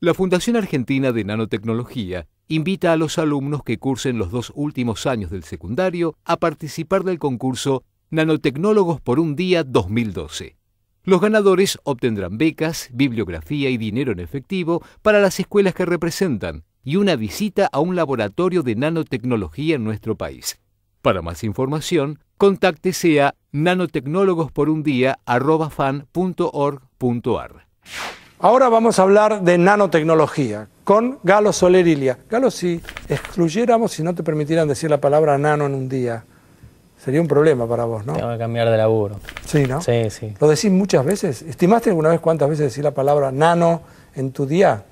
La Fundación Argentina de Nanotecnología invita a los alumnos que cursen los 2 últimos años del secundario a participar del concurso Nanotecnólogos por un Día 2012. Los ganadores obtendrán becas, bibliografía y dinero en efectivo para las escuelas que representan y una visita a un laboratorio de nanotecnología en nuestro país. Para más información, contáctese a nanotecnologosporundia@fan.org.ar. Ahora vamos a hablar de nanotecnología con Galo Soler Ilia. Galo, si excluyéramos, si no te permitieran decir la palabra nano en un día, sería un problema para vos, ¿no? Tengo que cambiar de laburo. Sí, ¿no? Sí, sí. ¿Lo decís muchas veces? ¿Estimaste alguna vez cuántas veces decís la palabra nano en tu día?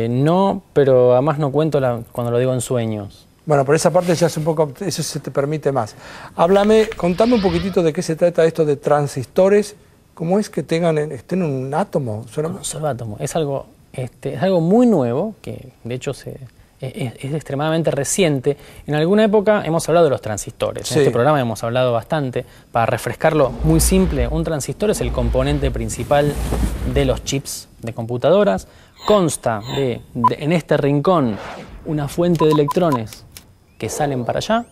No, pero además no cuento cuando lo digo en sueños. Bueno, por esa parte ya es un poco, eso se te permite más. Contame un poquitito de qué se trata esto de transistores. ¿Cómo es que estén en un átomo? Un solo átomo. Es algo muy nuevo, que de hecho es extremadamente reciente. En alguna época hemos hablado de los transistores. Sí. En este programa hemos hablado bastante. Para refrescarlo, muy simple, un transistor es el componente principal de los chips de computadoras. Consta en este rincón una fuente de electrones que salen para allá,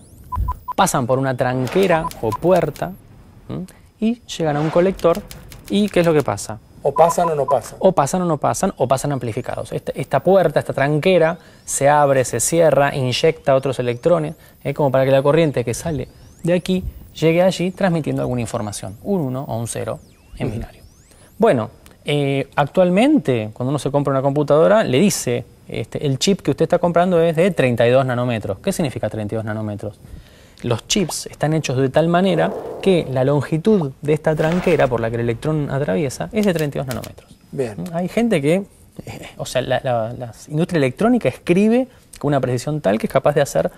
pasan por una tranquera o puerta, y llegan a un colector. ¿Y qué es lo que pasa? O pasan o no pasan. O pasan o no pasan, o pasan amplificados. Esta puerta, esta tranquera, se abre, se cierra, inyecta otros electrones, como para que la corriente que sale de aquí llegue allí transmitiendo alguna información, un 1 o un 0 en binario. Bueno, actualmente, cuando uno se compra una computadora, le dice, el chip que usted está comprando es de 32 nanómetros. ¿Qué significa 32 nanómetros? Los chips están hechos de tal manera que la longitud de esta tranquera por la que el electrón atraviesa es de 32 nanómetros. Bien. Hay gente que, la industria electrónica escribe con una precisión tal que es capaz de hacer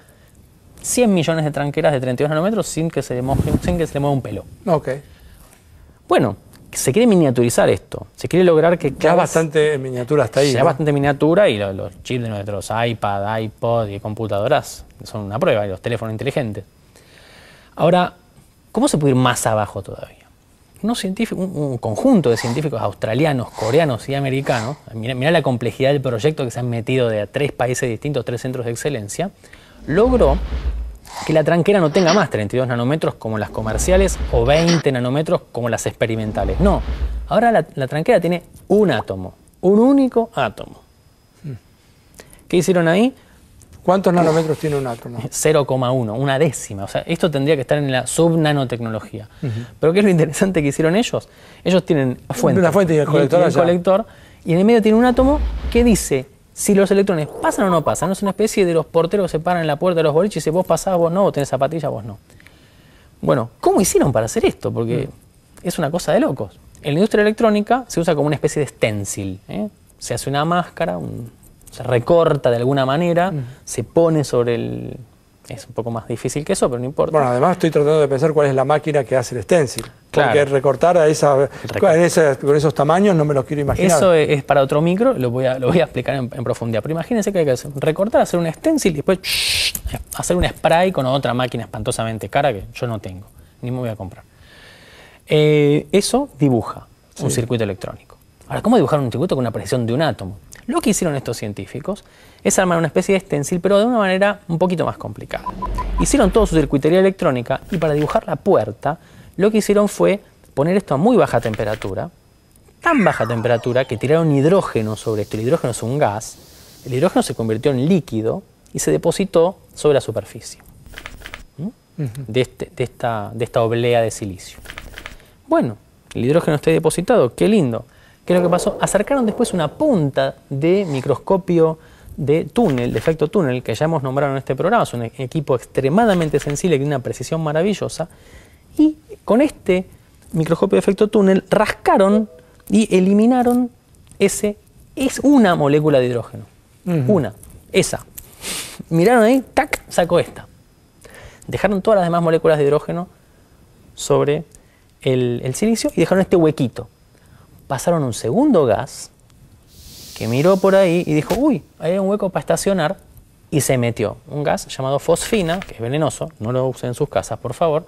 100 millones de tranqueras de 32 nanómetros sin que se le mueva un pelo. Ok. Bueno, se quiere miniaturizar esto, se quiere lograr que... Ya bastante en miniatura hasta ahí, ya ¿no? bastante miniatura, y los chips de nuestros iPad, iPod y computadoras son una prueba, y los teléfonos inteligentes. Ahora, ¿cómo se puede ir más abajo todavía? Un conjunto de científicos australianos, coreanos y americanos, mirá la complejidad del proyecto que se han metido de 3 países distintos, 3 centros de excelencia, logró que la tranquera no tenga más 32 nanómetros como las comerciales o 20 nanómetros como las experimentales. No, ahora la tranquera tiene un átomo, un único átomo. ¿Qué hicieron ahí? ¿Cuántos nanómetros tiene un átomo? 0,1, una décima. O sea, esto tendría que estar en la subnanotecnología. Pero ¿qué es lo interesante que hicieron ellos? Ellos tienen la fuente y el colector, y en el medio tiene un átomo que dice si los electrones pasan o no pasan. No es una especie de los porteros que se paran en la puerta de los boliches y dicen, vos pasás, vos no, vos tenés zapatilla, vos no. Bueno, ¿cómo hicieron para hacer esto? Porque es una cosa de locos. En la industria electrónica se usa como una especie de stencil. Se hace una máscara, se recorta de alguna manera, se pone sobre el... Es un poco más difícil que eso, pero no importa. Bueno, además estoy tratando de pensar cuál es la máquina que hace el stencil. Claro. Porque recortar con esos tamaños no me lo quiero imaginar. Eso es para otro micro, lo voy a explicar en profundidad. Pero imagínense que hay que hacer, recortar, hacer un stencil y después hacer un spray con otra máquina espantosamente cara que yo no tengo, ni me voy a comprar. Eso dibuja un circuito electrónico. Ahora, ¿cómo dibujar un circuito con una precisión de un átomo? Lo que hicieron estos científicos es armar una especie de stencil, pero de una manera un poquito más complicada. Hicieron toda su circuitería electrónica y para dibujar la puerta, lo que hicieron fue poner esto a muy baja temperatura, tan baja temperatura que tiraron hidrógeno sobre esto. El hidrógeno es un gas. El hidrógeno se convirtió en líquido y se depositó sobre la superficie de esta oblea de silicio. Bueno, el hidrógeno está depositado, qué lindo. ¿Qué es lo que pasó? Acercaron después una punta de microscopio de túnel, de efecto túnel, que ya hemos nombrado en este programa. Es un equipo extremadamente sensible, que tiene una precisión maravillosa. Y con este microscopio de efecto túnel rascaron y eliminaron es una molécula de hidrógeno. Una, esa. Miraron ahí, tac, sacó esta. Dejaron todas las demás moléculas de hidrógeno sobre el silicio y dejaron este huequito. Pasaron un segundo gas que miró por ahí y dijo, uy, ahí hay un hueco para estacionar, y se metió un gas llamado fosfina, que es venenoso, no lo usen en sus casas, por favor,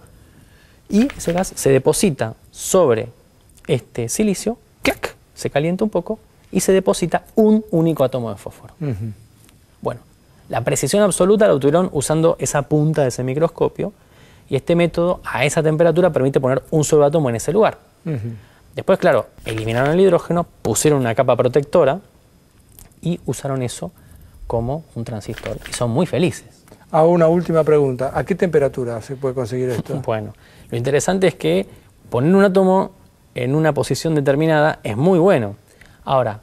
y ese gas se deposita sobre este silicio, ¡clac!, se calienta un poco y se deposita un único átomo de fósforo. Bueno, la precisión absoluta la obtuvieron usando esa punta de ese microscopio, y este método a esa temperatura permite poner un solo átomo en ese lugar. Después, claro, eliminaron el hidrógeno, pusieron una capa protectora y usaron eso como un transistor, y son muy felices. Hago una última pregunta. ¿A qué temperatura se puede conseguir esto? Bueno, lo interesante es que poner un átomo en una posición determinada es muy bueno. Ahora,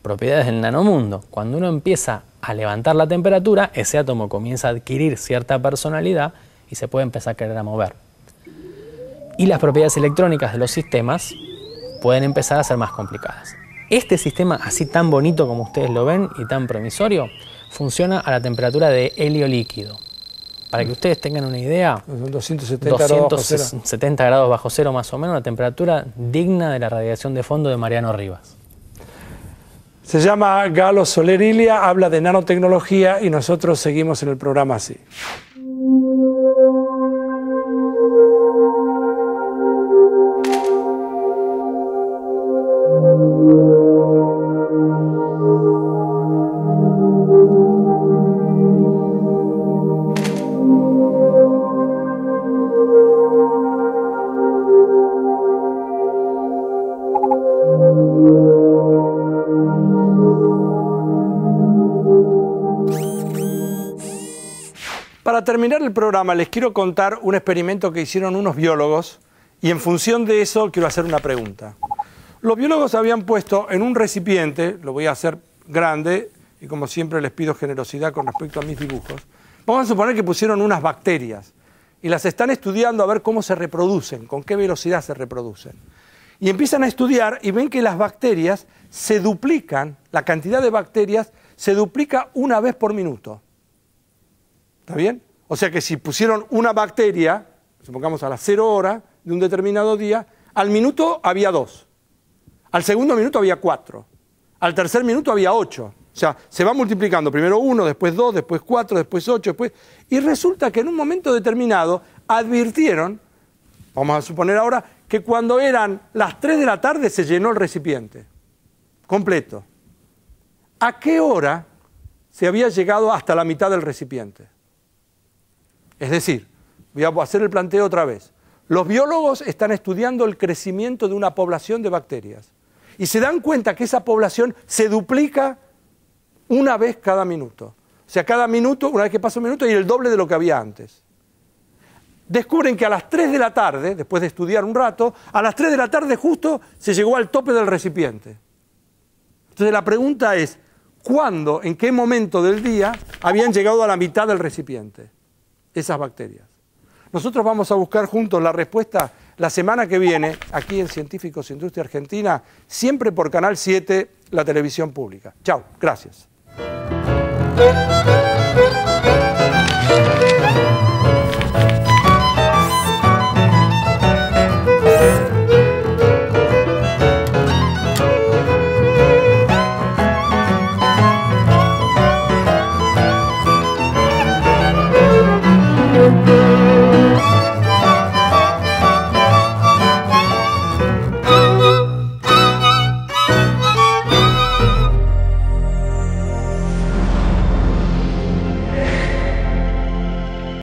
propiedades del nanomundo. Cuando uno empieza a levantar la temperatura, ese átomo comienza a adquirir cierta personalidad y se puede empezar a querer mover. Y las propiedades electrónicas de los sistemas pueden empezar a ser más complicadas. Este sistema, así tan bonito como ustedes lo ven y tan promisorio, funciona a la temperatura de helio líquido. Para que ustedes tengan una idea, 270 grados bajo cero más o menos, la temperatura digna de la radiación de fondo de Mariano Rivas. Se llama Galo Soler Ilia, habla de nanotecnología y nosotros seguimos en el programa así. Para terminar el programa les quiero contar un experimento que hicieron unos biólogos y en función de eso quiero hacer una pregunta. Los biólogos habían puesto en un recipiente, lo voy a hacer grande y como siempre les pido generosidad con respecto a mis dibujos, vamos a suponer que pusieron unas bacterias y las están estudiando a ver cómo se reproducen, con qué velocidad se reproducen. Y empiezan a estudiar y ven que las bacterias se duplican, la cantidad de bacterias se duplica una vez por minuto. ¿Está bien? O sea que si pusieron una bacteria, supongamos a las 0 horas de un determinado día, al minuto había 2, al segundo minuto había 4, al tercer minuto había 8. O sea, se va multiplicando, primero 1, después 2, después 4, después 8, después... Y resulta que en un momento determinado advirtieron, vamos a suponer ahora, que cuando eran las 3 de la tarde se llenó el recipiente, completo. ¿A qué hora se había llegado hasta la mitad del recipiente? Es decir, voy a hacer el planteo otra vez. Los biólogos están estudiando el crecimiento de una población de bacterias y se dan cuenta que esa población se duplica una vez cada minuto. O sea, cada minuto, una vez que pasa un minuto, hay el doble de lo que había antes. Descubren que a las 3 de la tarde, después de estudiar un rato, a las 3 de la tarde justo se llegó al tope del recipiente. Entonces la pregunta es, ¿cuándo, en qué momento del día habían llegado a la mitad del recipiente esas bacterias? Nosotros vamos a buscar juntos la respuesta la semana que viene, aquí en Científicos Industria Argentina, siempre por Canal 7, la televisión pública. Chao, gracias.